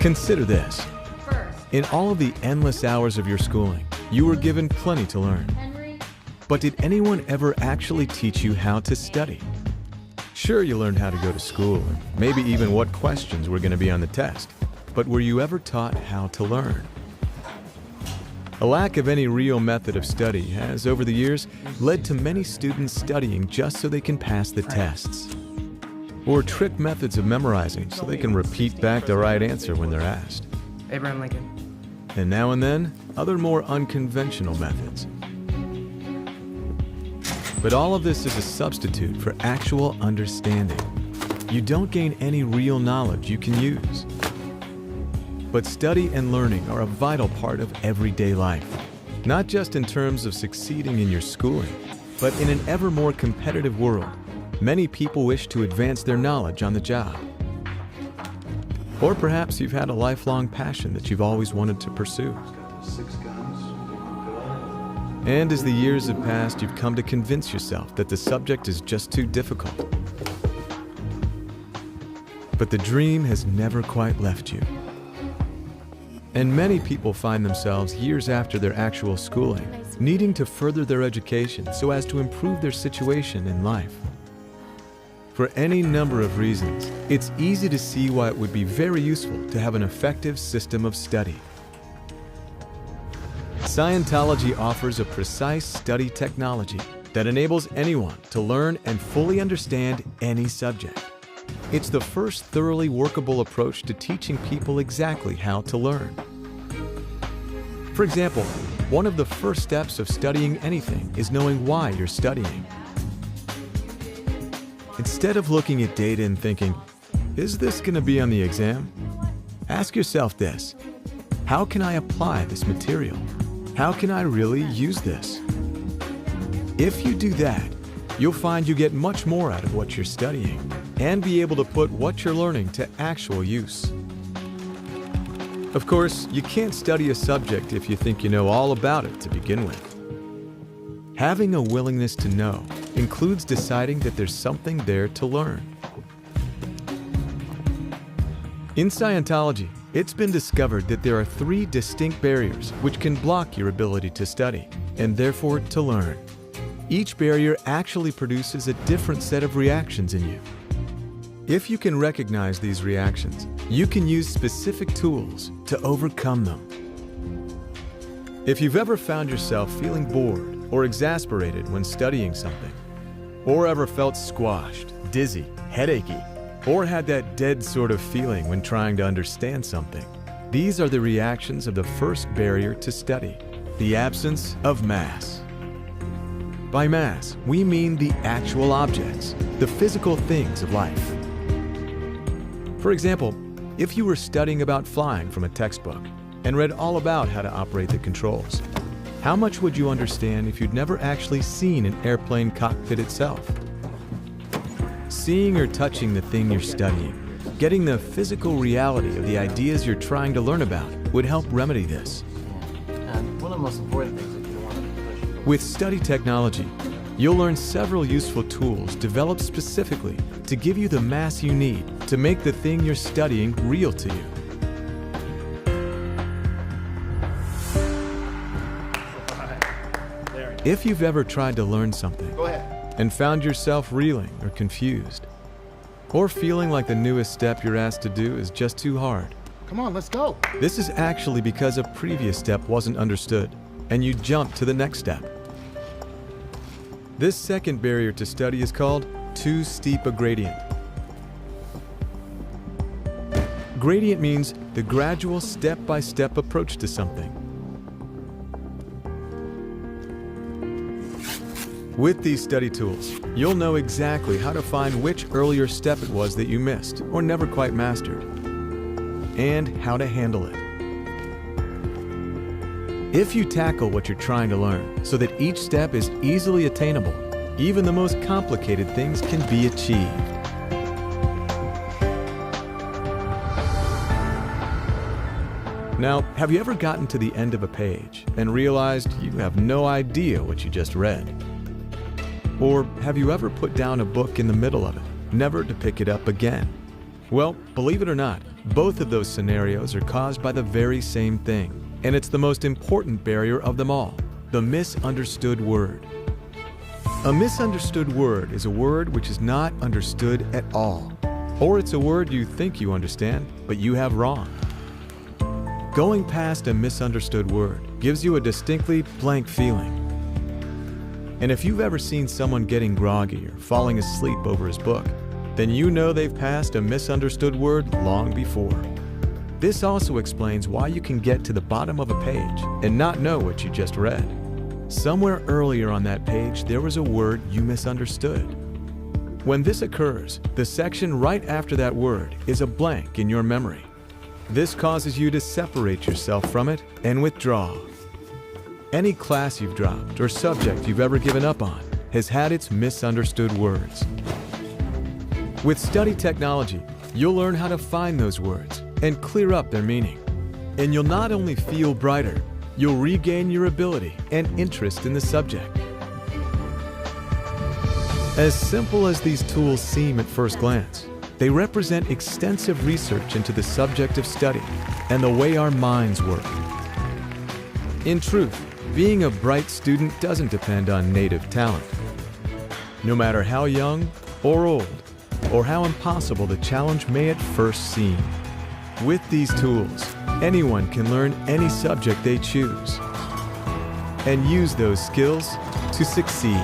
Consider this. In all of the endless hours of your schooling, you were given plenty to learn. But did anyone ever actually teach you how to study? Sure, you learned how to go to school, and maybe even what questions were going to be on the test. But were you ever taught how to learn? A lack of any real method of study has, over the years, led to many students studying just so they can pass the tests. Or trick methods of memorizing so they can repeat back the right answer when they're asked. Abraham Lincoln. And now and then, other more unconventional methods. But all of this is a substitute for actual understanding. You don't gain any real knowledge you can use. But study and learning are a vital part of everyday life, not just in terms of succeeding in your schooling, but in an ever more competitive world. Many people wish to advance their knowledge on the job. Or perhaps you've had a lifelong passion that you've always wanted to pursue. And as the years have passed, you've come to convince yourself that the subject is just too difficult. But the dream has never quite left you. And many people find themselves years after their actual schooling, needing to further their education so as to improve their situation in life. For any number of reasons, it's easy to see why it would be very useful to have an effective system of study. Scientology offers a precise study technology that enables anyone to learn and fully understand any subject. It's the first thoroughly workable approach to teaching people exactly how to learn. For example, one of the first steps of studying anything is knowing why you're studying. Instead of looking at data and thinking, is this going to be on the exam? Ask yourself this: how can I apply this material? How can I really use this? If you do that, you'll find you get much more out of what you're studying and be able to put what you're learning to actual use. Of course, you can't study a subject if you think you know all about it to begin with. Having a willingness to know includes deciding that there's something there to learn. In Scientology, it's been discovered that there are 3 distinct barriers which can block your ability to study, and therefore to learn. Each barrier actually produces a different set of reactions in you. If you can recognize these reactions, you can use specific tools to overcome them. If you've ever found yourself feeling bored or exasperated when studying something, or ever felt squashed, dizzy, headachy, or had that dead sort of feeling when trying to understand something, these are the reactions of the first barrier to study: the absence of mass. By mass, we mean the actual objects, the physical things of life. For example, if you were studying about flying from a textbook and read all about how to operate the controls, how much would you understand if you'd never actually seen an airplane cockpit itself? Seeing or touching the thing you're studying, getting the physical reality of the ideas you're trying to learn about would help remedy this. And one of the most important things that you want to push. With study technology, you'll learn several useful tools developed specifically to give you the mass you need to make the thing you're studying real to you. If you've ever tried to learn something and found yourself reeling or confused, or feeling like the newest step you're asked to do is just too hard, Come on, let's go. this is actually because a previous step wasn't understood and you jumped to the next step. This second barrier to study is called too steep a gradient. Gradient means the gradual step-by-step approach to something. With these study tools, you'll know exactly how to find which earlier step it was that you missed or never quite mastered, and how to handle it. If you tackle what you're trying to learn so that each step is easily attainable, even the most complicated things can be achieved. Now, have you ever gotten to the end of a page and realized you have no idea what you just read? Or have you ever put down a book in the middle of it, never to pick it up again? Well, believe it or not, Both of those scenarios are caused by the very same thing, and it's the most important barrier of them all, the misunderstood word. A misunderstood word is a word which is not understood at all, or it's a word you think you understand, but you have wrong. Going past a misunderstood word gives you a distinctly blank feeling. And if you've ever seen someone getting groggy or falling asleep over his book, then you know they've passed a misunderstood word long before. This also explains why you can get to the bottom of a page and not know what you just read. Somewhere earlier on that page, there was a word you misunderstood. When this occurs, the section right after that word is a blank in your memory. This causes you to separate yourself from it and withdraw. Any class you've dropped or subject you've ever given up on has had its misunderstood words. With study technology, you'll learn how to find those words and clear up their meaning. And you'll not only feel brighter, you'll regain your ability and interest in the subject. As simple as these tools seem at first glance, they represent extensive research into the subject of study and the way our minds work. In truth, being a bright student doesn't depend on native talent. No matter how young or old, or how impossible the challenge may at first seem, with these tools, anyone can learn any subject they choose and use those skills to succeed.